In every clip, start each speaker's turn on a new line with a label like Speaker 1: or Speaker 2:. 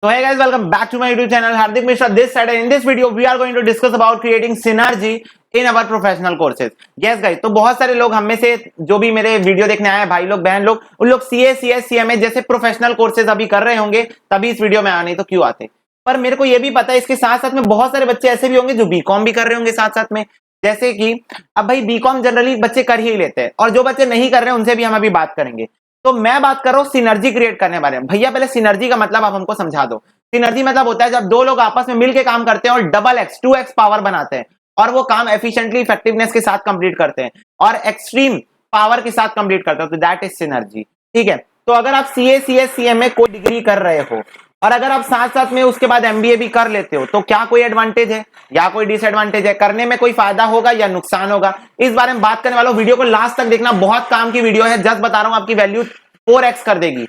Speaker 1: So hey guys, welcome back to my YouTube channel. Hardik Mishra this side, and in this video we are going to discuss about creating synergy in our professional courses. Yes guys, तो बहुत सारे लोग हम में से जो भी मेरे वीडियो देखने आए हैं, भाई लोग बहन लोग, उन लोग सीए सीएस सीएमए जैसे प्रोफेशनल कोर्सेज अभी कर रहे होंगे, तभी इस वीडियो में आने तो क्यों आते। पर मेरे को ये भी पता है इसके साथ साथ में बहुत सारे बच्चे ऐसे भी होंगे जो बीकॉम भी कर रहे होंगे साथ साथ में। जैसे कि अब भाई बीकॉम जनरली बच्चे कर ही लेते हैं, और जो बच्चे नहीं कर रहे हैं उनसे भी हम अभी बात करेंगे। तो मैं बात कर रहा हूँ सिनर्जी क्रिएट करने के बारे में। भैया पहले सिनर्जी का मतलब आप हमको समझा दो। सिनर्जी मतलब होता है जब दो लोग आपस में मिलकर काम करते हैं और डबल एक्स 2x पावर बनाते हैं, और वो काम एफिशिएंटली इफेक्टिवनेस के साथ कंप्लीट करते हैं और एक्सट्रीम पावर के साथ कंप्लीट करते हैं, तो दैट इज सिनर्जी। ठीक है, तो अगर आप सीए सीएस सीएमए कोई डिग्री कर रहे हो और अगर आप साथ साथ में उसके बाद एमबीए भी कर लेते हो, तो क्या कोई एडवांटेज है या कोई डिसएडवांटेज है? करने में कोई फायदा होगा या नुकसान होगा, इस बारे में बात करने वाला हूं। वीडियो को लास्ट तक देखना, बहुत काम की वीडियो है। जस्ट बता रहा हूं, आपकी वैल्यू 4x कर देगी।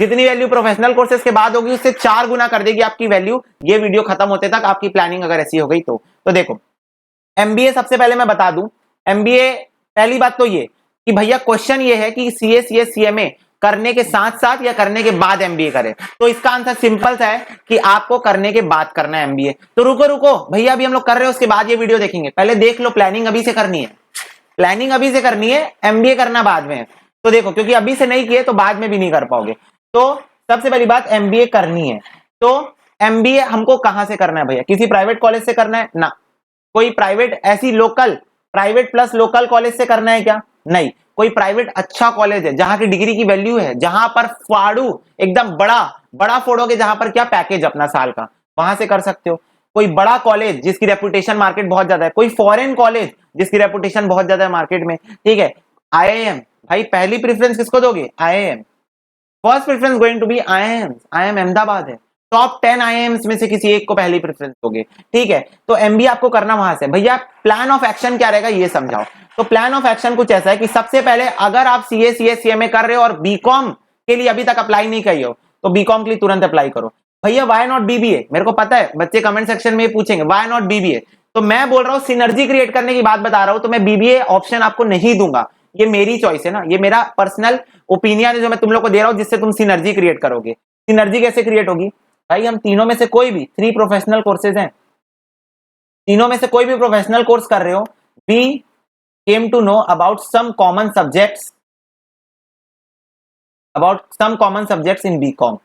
Speaker 1: जितनी वैल्यू प्रोफेशनल कोर्सेज के बाद होगी उससे 4 गुना कर देगी आपकी वैल्यू, ये वीडियो खत्म होते तक आपकी प्लानिंग अगर ऐसी हो गई तो देखो, एमबीए सबसे पहले मैं बता दूं, एमबीए पहली बात तो ये कि भैया क्वेश्चन ये है कि सीए सीएस सीएमए करने के साथ साथ या करने के बाद एमबीए करें, तो इसका आंसर सिंपल सा है कि आपको करने के बाद करना है एमबीए। तो रुको भैया, अभी हम लोग कर रहे हो उसके बाद ये वीडियो देखेंगे, पहले देख लो। प्लानिंग अभी से करनी है, प्लानिंग अभी से करनी है, एमबीए करना बाद में। तो देखो, क्योंकि अभी से नहीं किए तो बाद में भी नहीं कर पाओगे। तो सबसे पहली बात, एमबीए करनी है तो एमबीए हमको कहां से करना है भैया? किसी प्राइवेट कॉलेज से करना है ना? कोई प्राइवेट ऐसी local private plus local college से करना है क्या? नहीं। कोई प्राइवेट अच्छा कॉलेज है जहां की डिग्री की वैल्यू है, जहां पर फाड़ू एकदम बड़ा फोड़ोगे, जहां पर क्या पैकेज अपना साल का, वहां से कर सकते हो। कोई बड़ा कॉलेज जिसकी रेपुटेशन मार्केट बहुत ज्यादा है, कोई फॉरेन कॉलेज जिसकी रेपुटेशन बहुत ज्यादा है मार्केट में। ठीक है, आईआईएम भाई पहली प्रेफरेंस किसको दोगे? IIM. First preference going to be IIM. IIM Ahmedabad है, टॉप 10 आईआईएम्स में से किसी एक को पहली प्रेफरेंस दोगे। ठीक है, तो एमबीए आपको करना वहां से। भैया प्लान ऑफ एक्शन क्या रहेगा ये समझाओ। तो प्लान ऑफ एक्शन कुछ ऐसा है कि सबसे पहले अगर आप सीए सीएस सीएमए कर रहे हो और बीकॉम के लिए अभी तक अप्लाई नहीं किए हो, तो बीकॉम के लिए तुरंत अप्लाई करो। भैया व्हाई नॉट बीबीए? मेरे को पता है बच्चे कमेंट सेक्शन में पूछेंगे व्हाई नॉट बीबीए, तो मैं बोल रहा हूं सिनर्जी क्रिएट करने की बात बता रहा हूं, तो मैं बीबीए ऑप्शन आपको नहीं दूंगा। ये मेरी चॉइस है ना, ये मेरा पर्सनल ओपिनियन है जो मैं तुम लोग को दे रहा हूं, जिससे तुम सिनर्जी क्रिएट करोगे। सिनर्जी कैसे क्रिएट होगी भाई? हम तीनों में से कोई भी 3 प्रोफेशनल कोर्सेज हैं, तीनों में से कोई भी प्रोफेशनल कोर्स कर रहे हो, we came to know about some common subjects in BCom.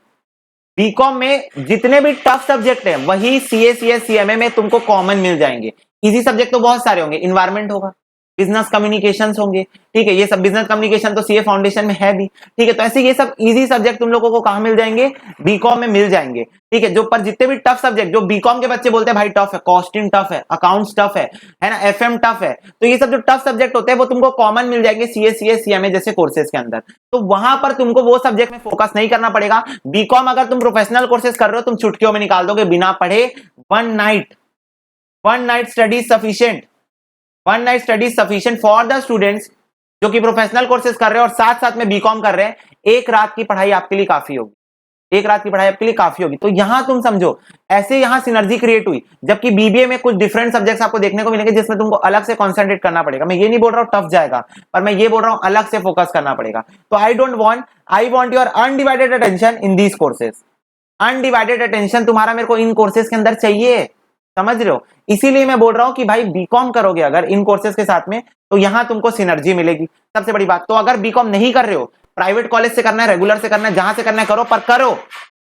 Speaker 1: BCom में जितने भी टफ सब्जेक्ट है वही सीए सीएस सीएमए में तुमको कॉमन मिल जाएंगे। इजी सब्जेक्ट तो बहुत सारे होंगे, इन्वायरमेंट होगा, बिजनेस कम्युनिकेशंस होंगे। ठीक है, ये सब बिजनेस कम्युनिकेशन तो सीए फाउंडेशन में है भी। ठीक है, तो ऐसे ये सब इजी सब्जेक्ट तुम लोगों को कहां मिल जाएंगे? बीकॉम में मिल जाएंगे। ठीक है, जो पर जितने भी टफ सब्जेक्ट जो बीकॉम के बच्चे बोलते हैं भाई टफ है, कॉस्टिंग टफ है, अकाउंट्स टफ है ना, एफएम टफ है, तो ये सब जो टफ सब्जेक्ट होते हैं वो तुमको कॉमन मिल जाएंगे सीए सीएस सीएमए जैसे कोर्सेज के अंदर। तो वहां पर तुमको वो सब्जेक्ट में फोकस नहीं करना पड़ेगा। बीकॉम अगर तुम प्रोफेशनल कोर्सेज कर रहे हो, तुम चुटकियों में निकाल दोगे बिना पढ़े। One night study sufficient, one night study sufficient for the students जो कि प्रोफेशनल कोर्सेज कर रहे हैं और साथ साथ में बीकॉम कर रहे हैं। एक रात की पढ़ाई आपके लिए काफी होगी, एक रात की पढ़ाई आपके लिए काफी होगी। तो यहां तुम समझो, ऐसे यहां सिनर्जी क्रिएट हुई। जबकि बीबीए में कुछ डिफरेंट सब्जेक्ट्स आपको देखने को मिलेंगे जिसमें तुमको अलग से कॉन्सेंट्रेट करना पड़ेगा। मैं ये नहीं बोल रहा हूं टफ जाएगा, पर मैं ये बोल रहा हूं अलग से फोकस करना पड़ेगा। तो I want your undivided attention in these courses. Undivided attention तुम्हारा मेरे को इन कोर्सेज के अंदर चाहिए, समझ रहे हो? इसीलिए मैं बोल रहा हूं कि भाई बीकॉम करोगे अगर इन कोर्सेज के साथ में, तो यहां तुमको सिनर्जी मिलेगी। सबसे बड़ी बात, तो अगर बीकॉम नहीं कर रहे हो, प्राइवेट कॉलेज से करना है, रेगुलर से करना है, जहां से करना है करो, पर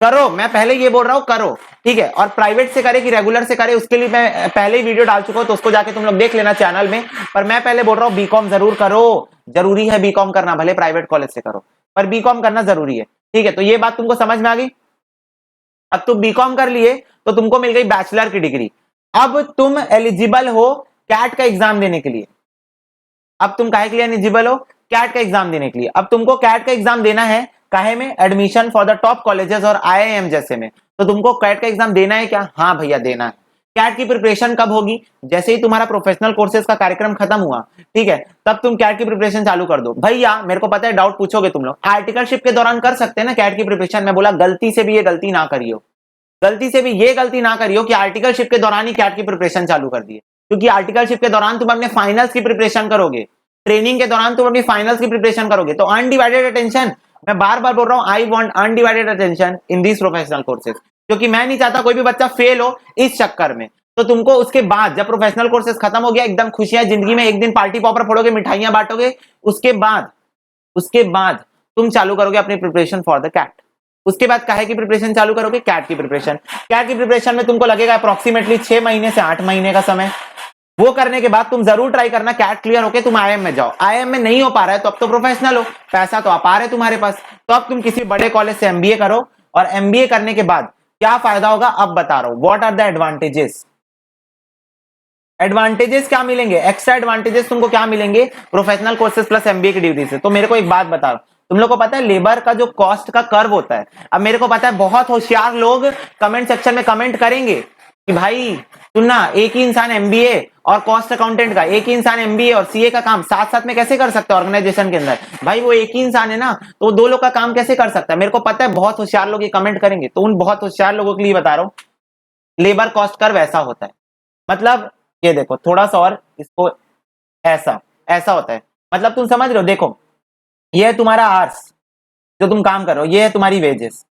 Speaker 1: करो। मैं पहले ये बोल रहा हूं करो। ठीक है, और प्राइवेट से करे कि रेगुलर से करे उसके लिए मैं पहले ही वीडियो डाल चुका हूं, तो उसको जाके तुम लोग देख लेना चैनल में। पर मैं पहले बोल रहा हूं बीकॉम जरूर करो, जरूरी है बीकॉम करना, भले प्राइवेट कॉलेज से करो, पर बीकॉम करना जरूरी है। ठीक है, तो ये बात तुमको समझ में आ गई। अब तुम बीकॉम कर लिए तो तुमको मिल गई बैचलर की डिग्री। अब तुम एलिजिबल हो कैट का एग्जाम देने के लिए। अब तुम काहे के लिए एलिजिबल हो? कैट का एग्जाम देने के लिए। अब तुमको कैट का एग्जाम देना है, काहे में? Admission for the top colleges और आईआईएम जैसे में। तो तुमको कैट का एग्जाम देना है क्या? हाँ भैया देना है। कैट की प्रिपरेशन कब होगी? जैसे ही तुम्हारा प्रोफेशनल कोर्सेज का कार्यक्रम खत्म हुआ, ठीक है, तब तुम कैट की प्रिपरेशन चालू कर दो। भैया मेरे को पता है डाउट पूछोगे तुम लोग, आर्टिकलशिप के दौरान कर सकते हैं ना कैट की प्रिपरेशन? मैं बोला गलती से भी ये गलती ना करियो, गलती से भी ये गलती ना करियो कि आर्टिकलशिप के दौरान ही कैट की प्रिपरेशन चालू कर दिए। क्योंकि आर्टिकलशिप के दौरान तुम अपने फाइनल्स की प्रिपरेशन करोगे, ट्रेनिंग के दौरान तुम अपनी फाइनल्स की प्रिपरेशन करोगे। तो अनडिवाइडेड अटेंशन, मैं बार बार बोल रहा हूं, I want undivided attention in this professional courses. क्योंकि मैं नहीं चाहता कोई भी बच्चा फेल हो इस चक्कर में। तो तुमको उसके बाद जब प्रोफेशनल कोर्सेज खत्म हो गया, एकदम खुशियां जिंदगी में, एक दिन पार्टी पॉपर फोड़ोगे, मिठाइयां बांटोगे, उसके बाद तुम चालू करोगे अपनी प्रिपरेशन फॉर द कैट। उसके बाद काहे की प्रिपरेशन चालू करोगे? कैट की प्रिपरेशन। कैट की प्रिपरेशन में तुमको लगेगा अप्रोक्सीमेटली 6 महीने से 8 महीने का समय। वो करने के बाद तुम जरूर ट्राई करना कैट क्लियर होके तुम आईएम में जाओ। आईएम में नहीं हो पा रहा है तो अब तो प्रोफेशनल हो, पैसा तो आ पा रहे तुम्हारे पास, तो अब तुम किसी बड़े कॉलेज से एमबीए करो। और एमबीए करने के बाद क्या फायदा होगा अब बता रहा हूं। What are the advantages? Advantages क्या मिलेंगे? एक्स्ट्रा एडवांटेजेस तुमको क्या मिलेंगे प्रोफेशनल कोर्सेज प्लस एमबीए की डिग्री से? तो मेरे को एक बात बता, तुम लोग को पता है लेबर का जो कॉस्ट का कर्व होता है, अब मेरे को पता है बहुत होशियार लोग कमेंट सेक्शन में कमेंट करेंगे कि भाई सुनना, एक ही इंसान एमबीए और कॉस्ट अकाउंटेंट का, एक ही इंसान एमबीए और सीए का काम साथ साथ में कैसे कर सकता है ऑर्गेनाइजेशन के अंदर? भाई वो एक ही इंसान है ना, तो दो लोग का काम कैसे कर सकता है? मेरे को पता है बहुत होशियार लोग ये कमेंट करेंगे, तो उन बहुत होशियार लोगों के लिए बता रहा हूं लेबर कॉस्ट कर्व ऐसा होता है। मतलब ये देखो थोड़ा सा और इसको, ऐसा होता है। मतलब तुम समझ रहे हो? देखो ये है तुम्हारा आर्स जो तुम काम कर रहे हो, ये है तुम्हारी वेजेस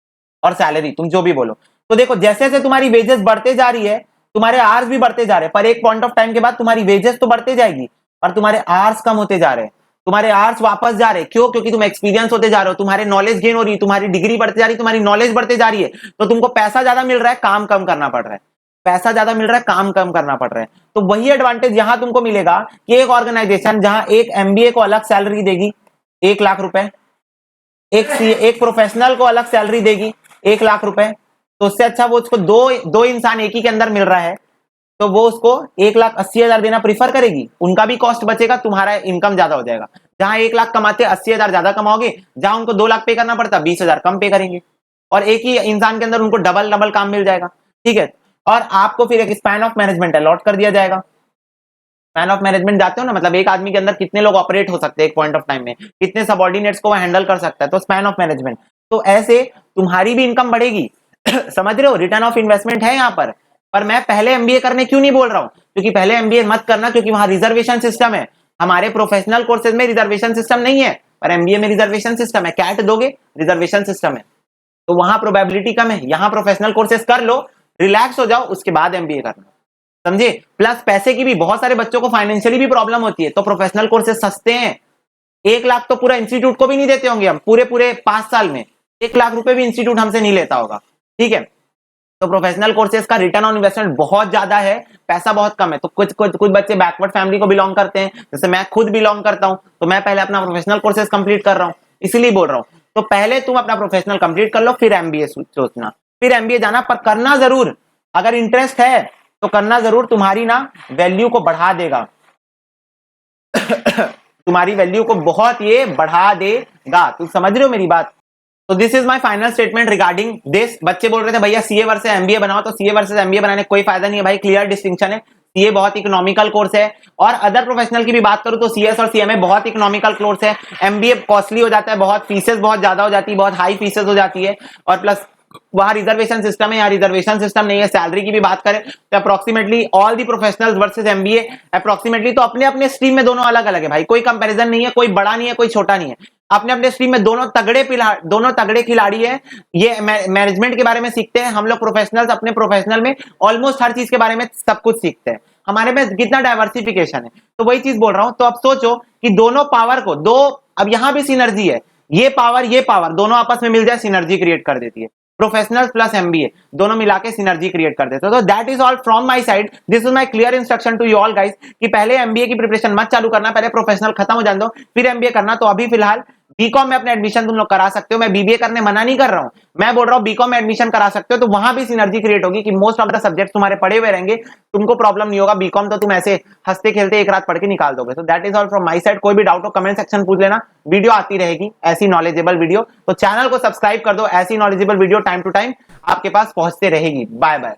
Speaker 1: और सैलरी, तुम जो भी बोलो। तो देखो जैसे जैसे तुम्हारी वेजेस बढ़ते जा रही है तुम्हारे आर्स भी बढ़ते जा रहे हैं, पर एक पॉइंट ऑफ टाइम के बाद तुम्हारी वेजेस तो बढ़ते जाएगी और तुम्हारे आर्स कम होते जा रहे हैं, तुम्हारे आर्स वापस जा रहे हैं। क्यों? क्योंकि तुम एक्सपीरियंस होते जा रहे हो, तुम्हारी नॉलेज गेन हो रही है, तुम्हारी डिग्री बढ़ती जा रही है, तुम्हारी नॉलेज बढ़ते जा रही है, तो तुमको पैसा ज्यादा मिल रहा है, काम कम करना पड़ रहा है। पैसा ज्यादा मिल रहा है, काम कम करना पड़ रहा है। तो वही एडवांटेज यहां तुमको मिलेगा कि एक ऑर्गेनाइजेशन जहां एक एमबीए को अलग सैलरी देगी 1 लाख रुपए, एक प्रोफेशनल को अलग सैलरी देगी 1 लाख रुपए, तो उससे अच्छा वो उसको दो इंसान एक ही के अंदर मिल रहा है तो वो उसको 1,80,000 देना प्रीफर करेगी। उनका भी कॉस्ट बचेगा, तुम्हारा इनकम ज्यादा हो जाएगा। जहां 1 लाख कमाते 80,000 ज्यादा कमाओगे, जहां उनको 2 लाख पे करना पड़ता 20,000 कम पे करेंगे और एक ही इंसान के अंदर उनको डबल काम मिल जाएगा। ठीक है, और आपको फिर एक स्पैन ऑफ मैनेजमेंट अलॉट कर दिया जाएगा। स्पैन ऑफ मैनेजमेंट जाते हो ना, मतलब एक आदमी के अंदर कितने लोग ऑपरेट हो सकते हैं एक पॉइंट ऑफ टाइम में, कितने सबऑर्डिनेट्स को वो हैंडल कर सकता है, तो स्पैन ऑफ मैनेजमेंट। तो ऐसे तुम्हारी भी इनकम बढ़ेगी। समझ रहे हो? रिटर्न ऑफ इन्वेस्टमेंट है यहाँ पर मैं पहले एमबीए करने क्यों नहीं बोल रहा हूं? क्योंकि पहले एमबीए मत करना, क्योंकि वहां रिजर्वेशन सिस्टम है। हमारे प्रोफेशनल कोर्सेज में रिजर्वेशन सिस्टम नहीं है, पर एमबीए में रिजर्वेशन सिस्टम है। कैट दोगे, रिजर्वेशन सिस्टम है, तो वहां प्रोबेबिलिटी कम है। यहां प्रोफेशनल कोर्सेज कर लो, रिलैक्स हो जाओ, उसके बाद एमबीए करना। समझे? प्लस पैसे की भी, बहुत सारे बच्चों को फाइनेंशियली भी प्रॉब्लम होती है, तो प्रोफेशनल कोर्सेज सस्ते हैं। 1 लाख तो पूरा इंस्टीट्यूट को भी नहीं देते होंगे हम, पूरे 5 साल में 1 लाख रुपए भी इंस्टीट्यूट हमसे नहीं लेता होगा। ठीक है, तो प्रोफेशनल कोर्सेज का रिटर्न ऑन इन्वेस्टमेंट बहुत ज्यादा है, पैसा बहुत कम है। तो कुछ बच्चे बैकवर्ड फैमिली को बिलोंग करते हैं, जैसे मैं खुद बिलोंग करता हूं, तो मैं पहले अपना प्रोफेशनल कोर्सेज कंप्लीट कर रहा हूं, इसीलिए बोल रहा हूं। तो पहले तुम अपना प्रोफेशनल कंप्लीट कर लो, फिर एमबीए सोचना, फिर एमबीए जाना, पर करना जरूर। अगर इंटरेस्ट है तो करना जरूर, तुम्हारी ना वैल्यू को बढ़ा देगा। तुम्हारी वैल्यू को बहुत ये बढ़ा देगा। तुम समझ रहे हो मेरी बात? तो this is my final statement regarding this. बच्चे बोल रहे थे भैया सीए वर्सेस एमबीए बनाओ, तो सीए वर्सेस एमबीए बनाने कोई फायदा नहीं है भाई, क्लियर डिस्टिंक्शन है। सीए बहुत इकोनॉमिकल कोर्स है, और अदर प्रोफेशनल की भी बात करूं तो सीएस और सीएमए बहुत इकोनॉमिकल कोर्स है। एमबीए कॉस्टली हो जाता है, बहुत फीसेस बहुत ज्यादा हो जाती है, बहुत हाई फीसेस हो जाती है, और प्लस वहां रिजर्वेशन सिस्टम है, यहाँ रिजर्वेशन सिस्टम नहीं है। सैलरी की भी बात करें तो approximately all the professionals versus MBA approximately, तो अपने अपने स्ट्रीम में दोनों अलग अलग है भाई, कोई कंपैरिजन नहीं है, कोई बड़ा नहीं है, कोई छोटा नहीं है। अपने अपने स्ट्रीम में दोनों तगड़े खिलाड़ी है। ये मैनेजमेंट के बारे में सीखते हैं हम लोग प्रोफेशनल्स, अपने प्रोफेशनल में ऑलमोस्ट हर चीज के बारे में सब कुछ सीखते हैं। हमारे में कितना डाइवर्सिफिकेशन है, तो वही चीज बोल रहा हूं। तो अब सोचो कि दोनों पावर को अब यहां भी सिनर्जी है, ये पावर दोनों आपस में मिल जाए, सिनर्जी क्रिएट कर देती है। प्रोफेशनल प्लस एमबीए दोनों मिला के सिनर्जी क्रिएट कर देते हो। तो that is all from my side, this is my clear instruction to you all guys, कि पहले एमबीए की प्रिपरेशन मत चालू करना, पहले प्रोफेशनल खत्म हो जाने दो, फिर एमबीए करना। तो अभी फिलहाल बीकॉम में अपने एडमिशन तुम लोग करा सकते हो, मैं बीबीए करने मना नहीं कर रहा हूं, मैं बोल रहा हूं बीकॉम में एडमिशन करा सकते हो, तो वहां भी सिनर्जी क्रिएट होगी कि मोस्ट ऑफ द सब्जेक्ट तुम्हारे पढ़े हुए रहेंगे, तुमको प्रॉब्लम नहीं होगा। बीकॉम तो तुम ऐसे हंसते खेलते एक रात पढ़ के निकाल दोगे। तो that is all from my side. कोई भी डाउट हो कमेंट सेक्शन पूछ लेना, वीडियो आती रहेगी ऐसी नॉलेजेबल वीडियो, तो चैनल को सब्सक्राइब कर दो, ऐसी knowledgeable video time to time आपके पास पहुंचते रहेगी। Bye bye.